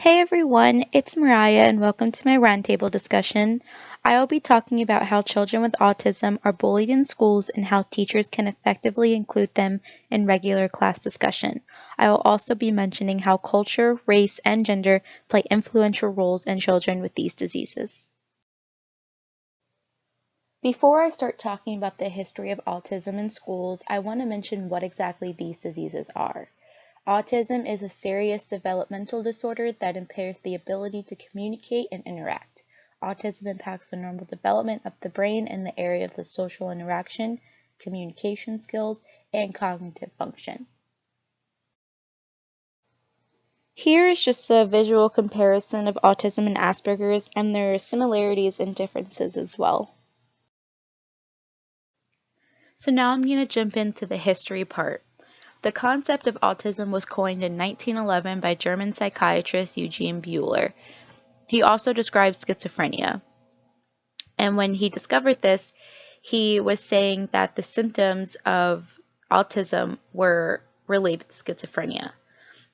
Hey everyone, it's Mariah and welcome to my Roundtable discussion. I will be talking about how children with autism are bullied in schools and how teachers can effectively include them in regular class discussion. I will also be mentioning how culture, race, and gender play influential roles in children with these diseases. Before I start talking about the history of autism in schools, I want to mention what exactly these diseases are. Autism is a serious developmental disorder that impairs the ability to communicate and interact. Autism impacts the normal development of the brain in the area of the social interaction, communication skills, and cognitive function. Here is just a visual comparison of autism and Asperger's, and there are similarities and differences as well. So now I'm going to jump into the history part. The concept of autism was coined in 1911 by German psychiatrist Eugen Bleuler. He also describes schizophrenia. And when he discovered this, he was saying that the symptoms of autism were related to schizophrenia.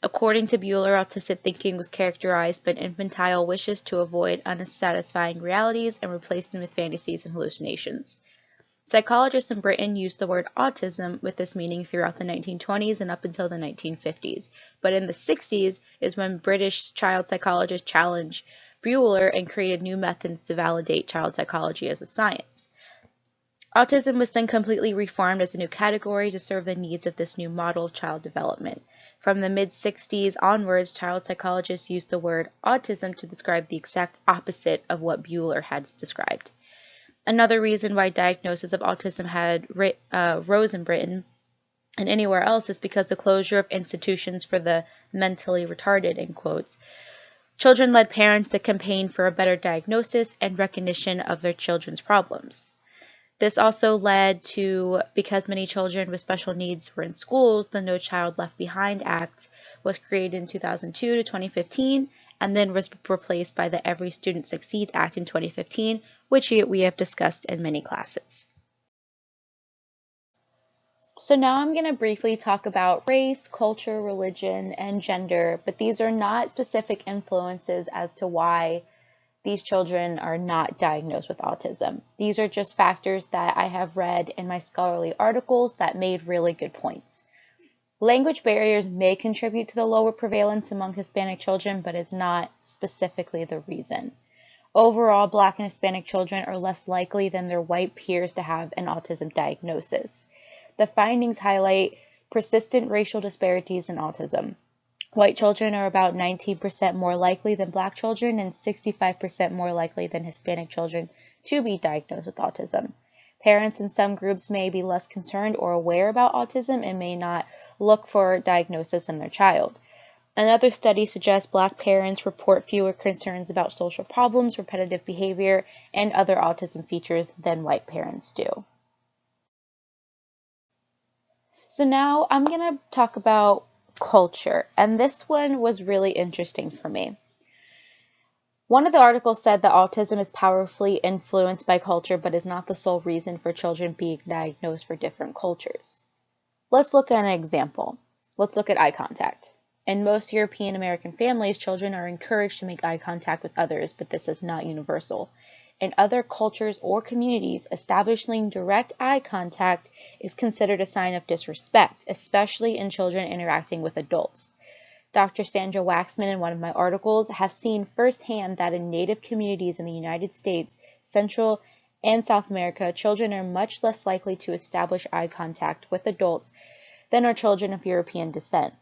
According to Bleuler, autistic thinking was characterized by infantile wishes to avoid unsatisfying realities and replace them with fantasies and hallucinations. Psychologists in Britain used the word autism with this meaning throughout the 1920s and up until the 1950s, but in the 60s is when British child psychologists challenged Bleuler and created new methods to validate child psychology as a science. Autism was then completely reformed as a new category to serve the needs of this new model of child development. From the mid-60s onwards, child psychologists used the word autism to describe the exact opposite of what Bleuler had described. Another reason why diagnosis of autism had rose in Britain and anywhere else is because the closure of institutions for the mentally retarded, in quotes. Children led parents to campaign for a better diagnosis and recognition of their children's problems. This also led to, because many children with special needs were in schools, the No Child Left Behind Act was created in 2002 to 2015 and then was replaced by the Every Student Succeeds Act in 2015, which we have discussed in many classes. So now I'm going to briefly talk about race, culture, religion, and gender, but these are not specific influences as to why these children are not diagnosed with autism. These are just factors that I have read in my scholarly articles that made really good points. Language barriers may contribute to the lower prevalence among Hispanic children, but is not specifically the reason. Overall, Black and Hispanic children are less likely than their white peers to have an autism diagnosis. The findings highlight persistent racial disparities in autism. White children are about 19% more likely than Black children and 65% more likely than Hispanic children to be diagnosed with autism. Parents in some groups may be less concerned or aware about autism and may not look for diagnosis in their child. Another study suggests Black parents report fewer concerns about social problems, repetitive behavior, and other autism features than white parents do. So now I'm going to talk about culture, and this one was really interesting for me. One of the articles said that autism is powerfully influenced by culture, but is not the sole reason for children being diagnosed for different cultures. Let's look at an example. Let's look at eye contact. In most European American families, children are encouraged to make eye contact with others, but this is not universal. In other cultures or communities, establishing direct eye contact is considered a sign of disrespect, especially in children interacting with adults. Dr. Sandra Waxman, in one of my articles, has seen firsthand that in Native communities in the United States, Central and South America, children are much less likely to establish eye contact with adults than are children of European descent.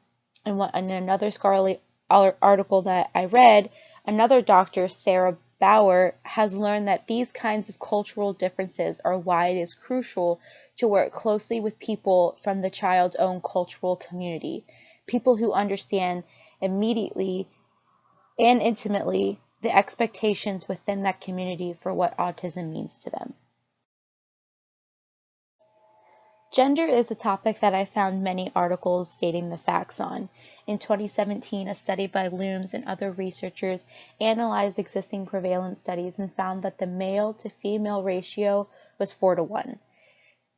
In another scholarly article that I read, another doctor, Sarah Bauer, has learned that these kinds of cultural differences are why it is crucial to work closely with people from the child's own cultural community, people who understand immediately and intimately the expectations within that community for what autism means to them. Gender is a topic that I found many articles stating the facts on. In 2017, a study by Looms and other researchers analyzed existing prevalence studies and found that the male to female ratio was 4-1.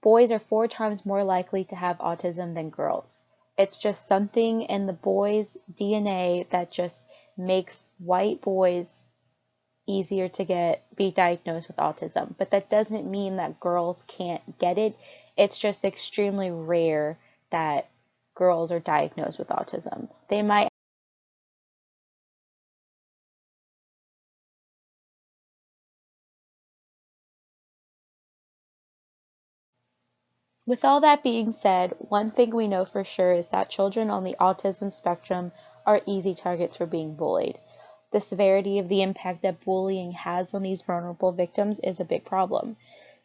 Boys are 4 times more likely to have autism than girls. It's just something in the boys' DNA that just makes white boys easier to be diagnosed with autism. But that doesn't mean that girls can't get it. It's just extremely rare that girls are diagnosed with autism. They might. With all that being said, one thing we know for sure is that children on the autism spectrum are easy targets for being bullied. The severity of the impact that bullying has on these vulnerable victims is a big problem.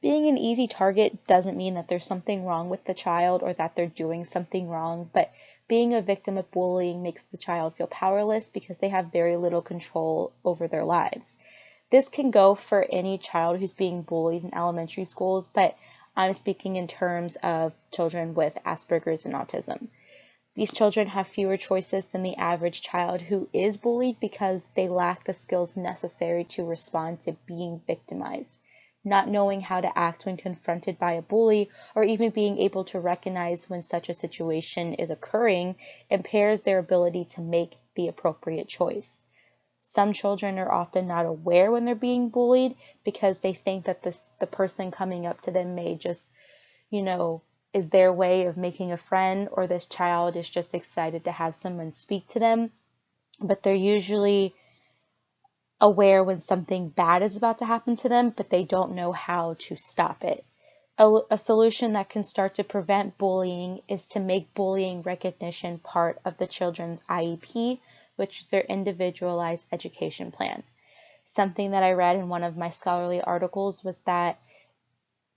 Being an easy target doesn't mean that there's something wrong with the child or that they're doing something wrong, but being a victim of bullying makes the child feel powerless because they have very little control over their lives. This can go for any child who's being bullied in elementary schools, but I'm speaking in terms of children with Asperger's and autism. These children have fewer choices than the average child who is bullied because they lack the skills necessary to respond to being victimized. Not knowing how to act when confronted by a bully, or even being able to recognize when such a situation is occurring, impairs their ability to make the appropriate choice. Some children are often not aware when they're being bullied because they think that the person coming up to them may just, is their way of making a friend, or this child is just excited to have someone speak to them. But they're usually aware when something bad is about to happen to them, but they don't know how to stop it. A solution that can start to prevent bullying is to make bullying recognition part of the children's IEP, which is their individualized education plan. Something that I read in one of my scholarly articles was that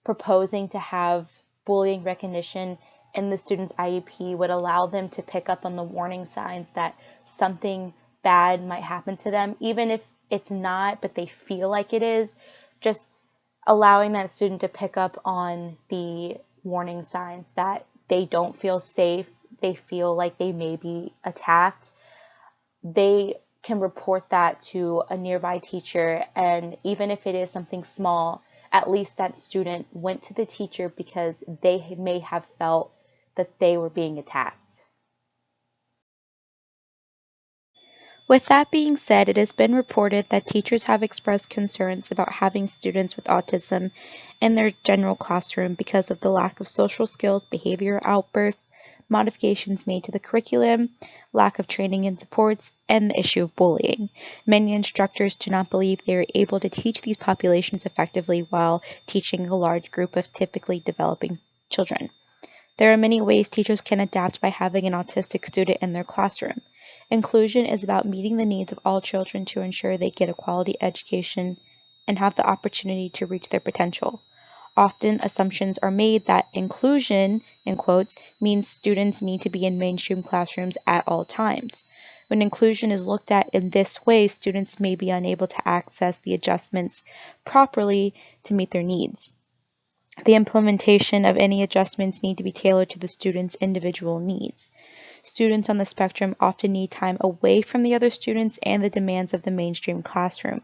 proposing to have bullying recognition in the student's IEP would allow them to pick up on the warning signs that something bad might happen to them, even if it's not, but they feel like it is. Just allowing that student to pick up on the warning signs that they don't feel safe, they feel like they may be attacked. They can report that to a nearby teacher, and even if it is something small, at least that student went to the teacher because they may have felt that they were being attacked. With that being said, it has been reported that teachers have expressed concerns about having students with autism in their general classroom because of the lack of social skills, behavioral outbursts, modifications made to the curriculum, lack of training and supports, and the issue of bullying. Many instructors do not believe they are able to teach these populations effectively while teaching a large group of typically developing children. There are many ways teachers can adapt by having an autistic student in their classroom. Inclusion is about meeting the needs of all children to ensure they get a quality education and have the opportunity to reach their potential. Often assumptions are made that inclusion, in quotes, means students need to be in mainstream classrooms at all times. When inclusion is looked at in this way, students may be unable to access the adjustments properly to meet their needs. The implementation of any adjustments need to be tailored to the student's individual needs. Students on the spectrum often need time away from the other students and the demands of the mainstream classroom.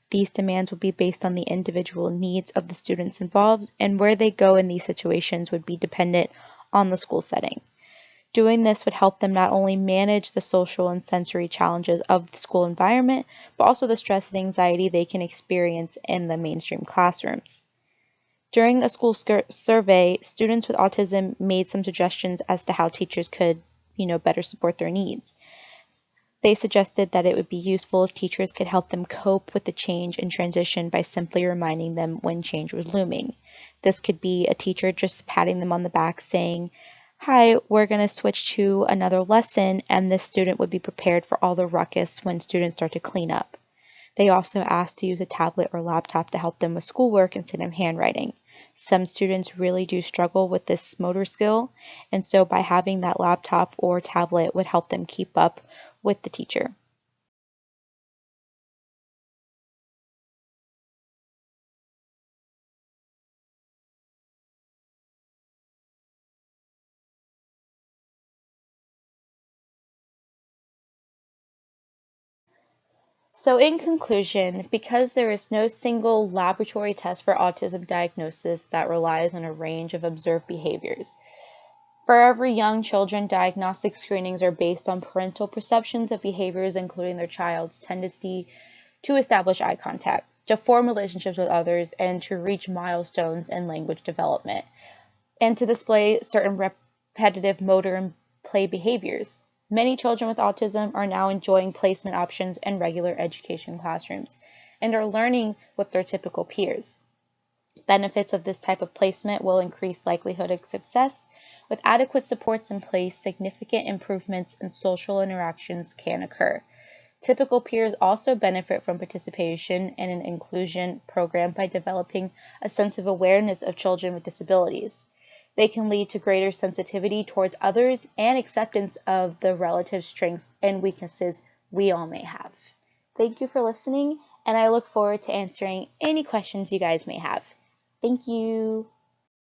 These demands will be based on the individual needs of the students involved, and where they go in these situations would be dependent on the school setting. Doing this would help them not only manage the social and sensory challenges of the school environment, but also the stress and anxiety they can experience in the mainstream classrooms. During a school survey, students with autism made some suggestions as to how teachers could, better support their needs. They suggested that it would be useful if teachers could help them cope with the change and transition by simply reminding them when change was looming. This could be a teacher just patting them on the back saying, "Hi, we're going to switch to another lesson," and this student would be prepared for all the ruckus when students start to clean up. They also asked to use a tablet or laptop to help them with schoolwork instead of handwriting. Some students really do struggle with this motor skill, and so by having that laptop or tablet would help them keep up with the teacher. So in conclusion, because there is no single laboratory test for autism diagnosis that relies on a range of observed behaviors, For every young children, diagnostic screenings are based on parental perceptions of behaviors, including their child's tendency to establish eye contact, to form relationships with others, and to reach milestones in language development, and to display certain repetitive motor and play behaviors. Many children with autism are now enjoying placement options in regular education classrooms and are learning with their typical peers. Benefits of this type of placement will increase likelihood of success. With adequate supports in place, significant improvements in social interactions can occur. Typical peers also benefit from participation in an inclusion program by developing a sense of awareness of children with disabilities. They can lead to greater sensitivity towards others and acceptance of the relative strengths and weaknesses we all may have. Thank you for listening, and I look forward to answering any questions you guys may have. Thank you.